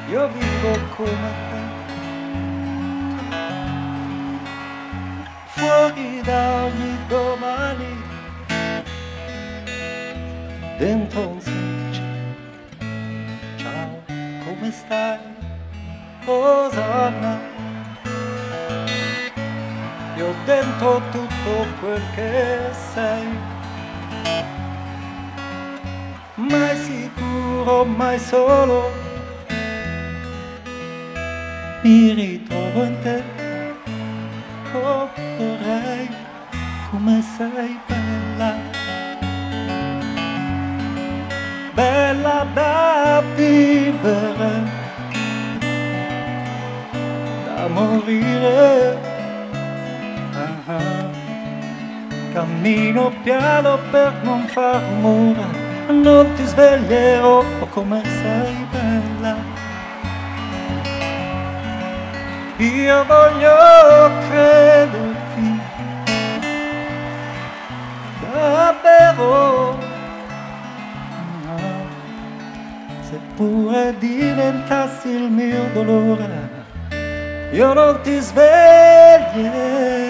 io vivo come te, fuori da ogni domani, dentro un semplice ciao, come stai, Osanna? Io dentro tutto quel che sei, mai sicuro, mai solo, mi ritrovo in te, vorrei, come sei bella, bella da vivere, da morire. Cammino piano per non far rumore, non ti sveglierò, oh come sei bella. Io voglio crederti, davvero, seppure diventassi il mio dolore, io non ti sveglierò.